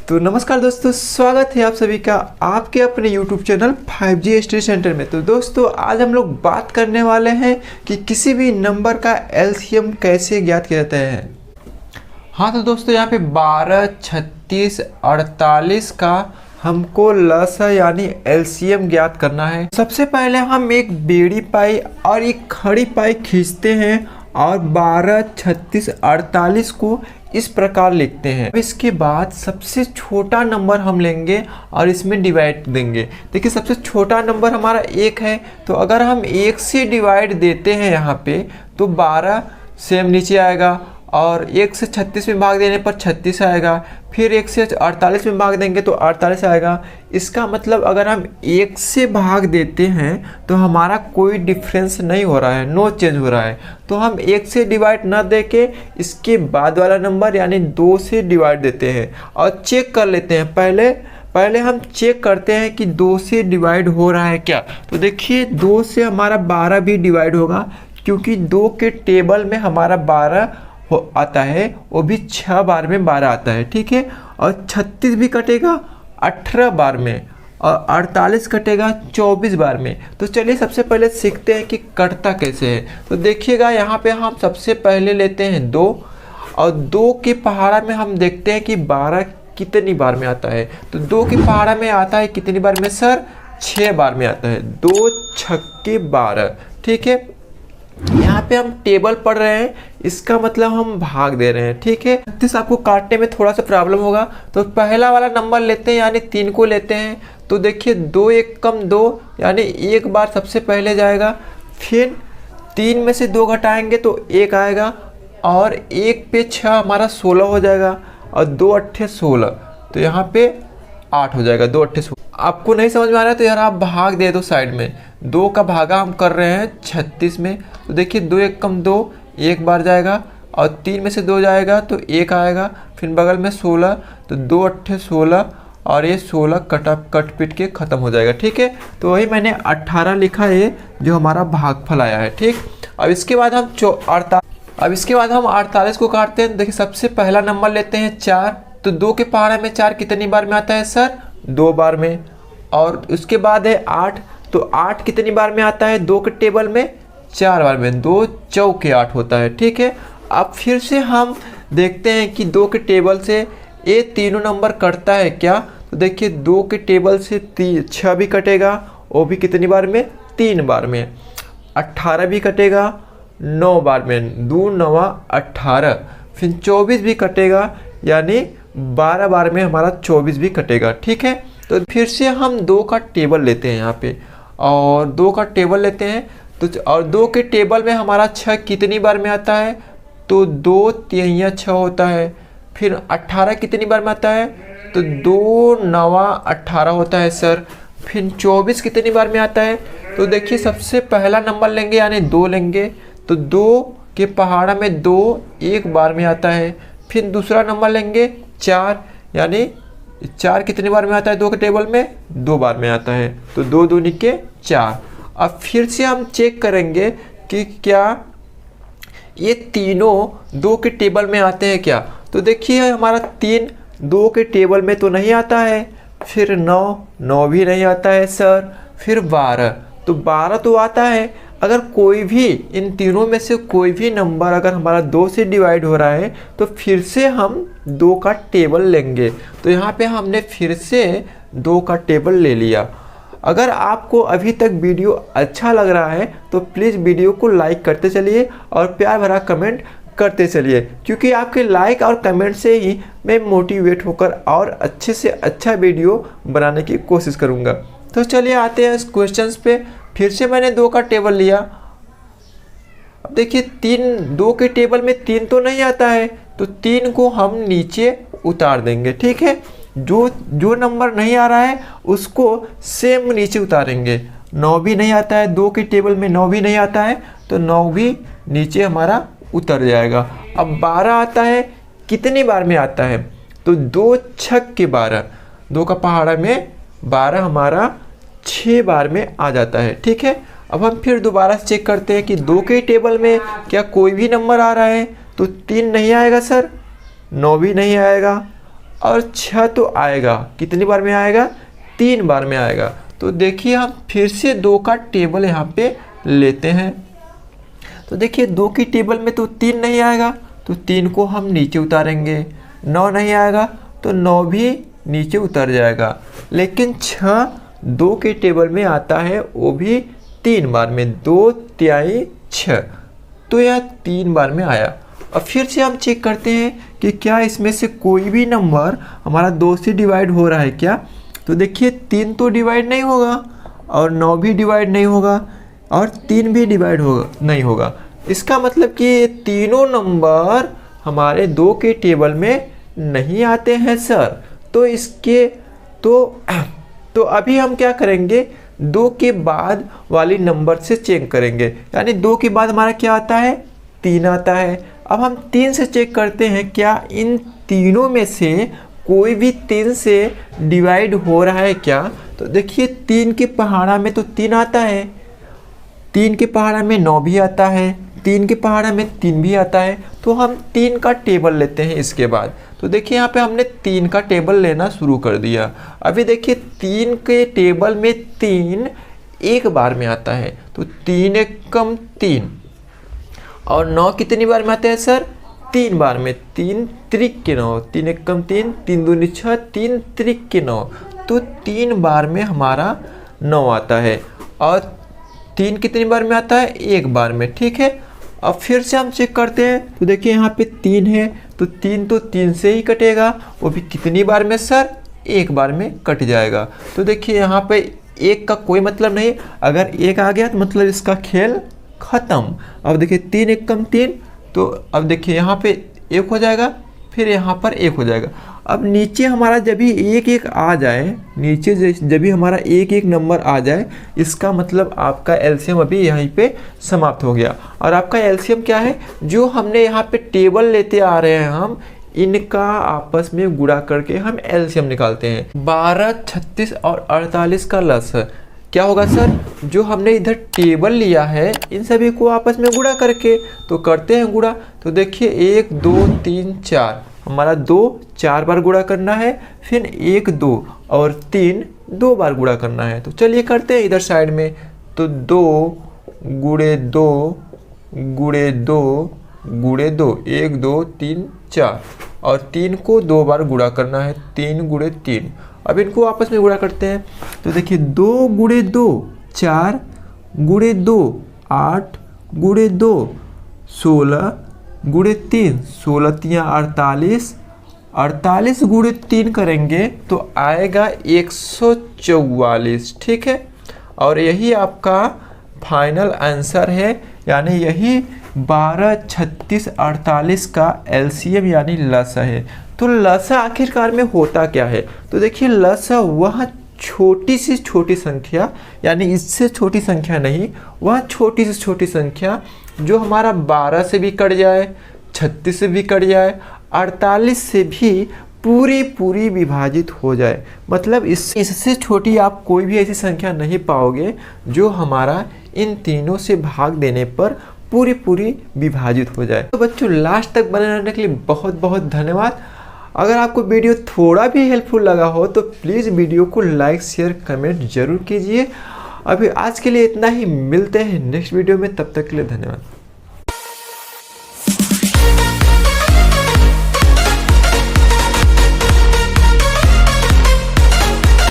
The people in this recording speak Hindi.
तो नमस्कार दोस्तों, स्वागत है आप सभी का आपके अपने YouTube channel 5G study centre में। तो दोस्तों आज हम लोग बात करने वाले हैं कि किसी भी नंबर का एलसीएम कैसे ज्ञात किया जाता है। हाँ तो दोस्तों यहाँ पे 12, 36, 48 का हमको लसा यानी एलसीएम ज्ञात करना है। सबसे पहले हम एक बेड़ी पाई और एक खड़ी पाई खींचते हैं और 12, 36, 48 को इस प्रकार लिखते हैं। इसके बाद सबसे छोटा नंबर हम लेंगे और इसमें डिवाइड देंगे। देखिए सबसे छोटा नंबर हमारा 1 है, तो अगर हम 1 से डिवाइड देते हैं यहाँ पे तो 12 सेम नीचे आएगा और 1 से 36 में भाग देने पर 36 आएगा। फिर 1 से 48 में भाग देंगे तो 48 आएगा। इसका मतलब अगर हम 1 से भाग देते हैं तो हमारा कोई डिफरेंस नहीं हो रहा है, नो चेंज हो रहा है। तो हम 1 से डिवाइड ना दे के इसके बाद वाला नंबर यानी 2 से डिवाइड देते हैं और चेक कर लेते हैं। पहले हम चेक करते हैं कि 2 से डिवाइड हो रहा है क्या। तो देखिए 2 से हमारा 12 भी डिवाइड होगा, क्योंकि 2 के टेबल में हमारा 12 आता है, वो भी 6 बार में 12 आता है, ठीक है। और 36 भी कटेगा 18 बार में और 48 कटेगा 24 बार में। तो चलिए सबसे पहले सीखते हैं कि कटता कैसे है। तो देखिएगा यहाँ पे हम सबसे पहले लेते हैं 2 और 2 के पहाड़ा में हम देखते हैं कि 12 कितनी बार में आता है। तो 2 के पहाड़ा में आता है कितनी बार में सर? 6 बार में आता है। 2 छक्के 12, ठीक है। यहाँ पे हम टेबल पढ़ रहे हैं, इसका मतलब हम भाग दे रहे हैं, ठीक है। 36 आपको काटने में थोड़ा सा प्रॉब्लम होगा, तो पहला वाला नंबर लेते हैं यानी 3 को लेते हैं। तो देखिए 2 1 कम 2 यानी 1 बार सबसे पहले जाएगा, फिर 3 में से 2 घटाएंगे तो 1 आएगा और 1 पे 6 हमारा 16 हो जाएगा और 2 अट्ठे 16, तो यहाँ पे 8 हो जाएगा। 2 अट्ठे 16। आपको नहीं समझ में आ रहा है तो यार आप भाग दे दो साइड में। 2 का भागा हम कर रहे हैं 36 में। तो देखिए 2 1 कम 2, 1 बार जाएगा और 3 में से 2 जाएगा तो 1 आएगा, फिर बगल में 16, तो 2 अट्ठे 16 और ये 16 कट पिट के ख़त्म हो जाएगा, ठीक है। तो वही मैंने 18 लिखा है जो हमारा भागफल आया है, ठीक। अब इसके बाद हम 48 को काटते हैं। देखिए सबसे पहला नंबर लेते हैं 4। तो 2 के पहाड़े में 4 कितनी बार में आता है सर? 2 बार में। और उसके बाद है 8। तो 8 कितनी बार में आता है 2 के टेबल में? 4 बार में। 2 चौके 8 होता है, ठीक है। अब फिर से हम देखते हैं कि 2 के टेबल से ये तीनों नंबर कटता है क्या। तो देखिए 2 के टेबल से 6 भी कटेगा, वो भी कितनी बार में? 3 बार में। 18 भी कटेगा 9 बार में, 2 9 18। फिर 24 भी कटेगा यानी 12 बार में हमारा 24 भी कटेगा, ठीक है। तो फिर से हम 2 का टेबल लेते हैं यहाँ पे और 2 का टेबल लेते हैं। तो और 2 के टेबल में हमारा 6 कितनी बार में आता है? तो 2 3 6 होता है। फिर 18 कितनी बार में आता है? तो 2 9 18 होता है सर। फिर 24 कितनी बार में आता है? तो देखिए सबसे पहला नंबर लेंगे यानी 2 लेंगे, तो 2 के पहाड़ा में 2 1 बार में आता है। फिर दूसरा नंबर लेंगे 4, यानी 4 कितनी बार में आता है 2 के टेबल में? 2 बार में आता है। तो 2 दूनी के 4। अब फिर से हम चेक करेंगे कि क्या ये तीनों 2 के टेबल में आते हैं क्या। तो देखिए हमारा 3 2 के टेबल में तो नहीं आता है। फिर 9 भी नहीं आता है सर। फिर 12, तो 12 तो आता है। अगर कोई भी इन तीनों में से कोई भी नंबर अगर हमारा 2 से डिवाइड हो रहा है तो फिर से हम 2 का टेबल लेंगे। तो यहाँ पे हमने फिर से 2 का टेबल ले लिया। अगर आपको अभी तक वीडियो अच्छा लग रहा है तो प्लीज़ वीडियो को लाइक करते चलिए और प्यार भरा कमेंट करते चलिए, क्योंकि आपके लाइक और कमेंट से ही मैं मोटिवेट होकर और अच्छे से अच्छा वीडियो बनाने की कोशिश करूँगा। तो चलिए आते हैं इस क्वेश्चंस पे। फिर से मैंने 2 का टेबल लिया। अब देखिए 2 के टेबल में 3 तो नहीं आता है, तो 3 को हम नीचे उतार देंगे, ठीक है। जो नंबर नहीं आ रहा है उसको सेम नीचे उतारेंगे। 9 भी नहीं आता है, 2 के टेबल में 9 भी नहीं आता है, तो 9 भी नीचे हमारा उतर जाएगा। अब 12 आता है, कितनी बार में आता है? तो 2 छक्के 12, 2 का पहाड़ा में 12 हमारा 6 बार में आ जाता है, ठीक है। अब हम फिर दोबारा से चेक करते हैं कि 2 के टेबल में क्या कोई भी नंबर आ रहा है। तो 3 नहीं आएगा सर, 9 भी नहीं आएगा और 6 तो आएगा, कितनी बार में आएगा? 3 बार में आएगा। तो देखिए हम फिर से 2 का टेबल यहाँ पे लेते हैं। तो देखिए 2 की टेबल में तो 3 नहीं आएगा, तो 3 को हम नीचे उतारेंगे। 9 नहीं आएगा तो 9 भी नीचे उतर जाएगा। लेकिन 6 2 के टेबल में आता है, वो भी 3 बार में, 2 तिहाई 6, तो यह 3 बार में आया। अब फिर से हम चेक करते हैं कि क्या इसमें से कोई भी नंबर हमारा 2 से डिवाइड हो रहा है क्या। तो देखिए 3 तो डिवाइड नहीं होगा, और 9 भी डिवाइड नहीं होगा, और 3 भी डिवाइड नहीं होगा। इसका मतलब कि ये तीनों नंबर हमारे 2 के टेबल में नहीं आते हैं सर। तो इसके तो अभी हम क्या करेंगे, 2 के बाद वाली नंबर से चेक करेंगे। यानी 2 के बाद हमारा क्या आता है? 3 आता है। अब हम 3 से चेक करते हैं क्या इन तीनों में से कोई भी 3 से डिवाइड हो रहा है क्या। तो देखिए 3 के पहाड़ा में तो 3 आता है, 3 के पहाड़ा में 9 भी आता है, 3 के पहाड़ा में 3 भी आता है। तो हम 3 का टेबल लेते हैं इसके बाद। तो देखिए यहाँ पे हमने 3 का टेबल लेना शुरू कर दिया। अभी देखिए 3 के टेबल में 3 एक बार में आता है, तो 3 एक कम 3, और 9 कितनी बार में आते हैं सर? 3 बार में। 3 त्रिक के 9, 3 एक कम 3, 3 दूनी 6, 3 त्रिक के 9, तो 3 बार में हमारा 9 आता है। और 3 कितनी बार में आता है? एक बार में। ठीक है, अब फिर से हम चेक करते हैं। तो देखिए यहाँ पे 3 है, तो 3 से ही कटेगा, वो भी कितनी बार में सर? एक बार में कट जाएगा। तो देखिए यहाँ पे 1 का कोई मतलब नहीं, अगर 1 आ गया तो मतलब इसका खेल खत्म। अब देखिए 3 एक कम 3, तो अब देखिए यहाँ पे 1 हो जाएगा, फिर यहाँ पर 1 हो जाएगा। अब नीचे हमारा जब भी 1 आ जाए, नीचे जब भी हमारा 1 नंबर आ जाए, इसका मतलब आपका एलसीएम अभी यहीं पे समाप्त हो गया। और आपका एलसीएम क्या है? जो हमने यहाँ पे टेबल लेते आ रहे हैं हम, इनका आपस में गुणा करके हम एलसीएम निकालते हैं। 12, 36 और 48 का लस क्या होगा सर? जो हमने इधर टेबल लिया है, इन सभी को आपस में गुणा करके, तो करते हैं गुणा। तो देखिए 1, 2, 3, 4, हमारा 2 4 बार गुणा करना है, फिर 1, 2 और 3 2 बार गुणा करना है। तो चलिए करते हैं इधर साइड में। तो 2 गुणे 2 गुणे 2 गुणे 2, 1, 2, 3, 4, और 3 को 2 बार गुणा करना है, 3 गुणे 3। अब इनको आपस में गुणा करते हैं। तो देखिए 2 गुणे 2 4, गुणे 2 8, गुणे 2 16, गुणे 3 16 तिया 48, 48 गुणे 3 करेंगे तो आएगा 144। ठीक है, और यही आपका फाइनल आंसर है। यानी यही 12, 36, 48 का एलसीएम यानी लसा है। तो लसा आखिरकार में होता क्या है? तो देखिए लसा वह छोटी से छोटी संख्या, यानी इससे छोटी संख्या नहीं, वह छोटी से छोटी संख्या जो हमारा 12 से भी कट जाए, 36 से भी कट जाए, 48 से भी पूरी विभाजित हो जाए। मतलब इससे छोटी आप कोई भी ऐसी संख्या नहीं पाओगे जो हमारा इन तीनों से भाग देने पर पूरी विभाजित हो जाए। तो बच्चों लास्ट तक बने रहने के लिए बहुत बहुत धन्यवाद। अगर आपको वीडियो थोड़ा भी हेल्पफुल लगा हो तो प्लीज़ वीडियो को लाइक शेयर कमेंट जरूर कीजिए। अभी आज के लिए इतना ही, मिलते हैं नेक्स्ट वीडियो में, तब तक के लिए धन्यवाद।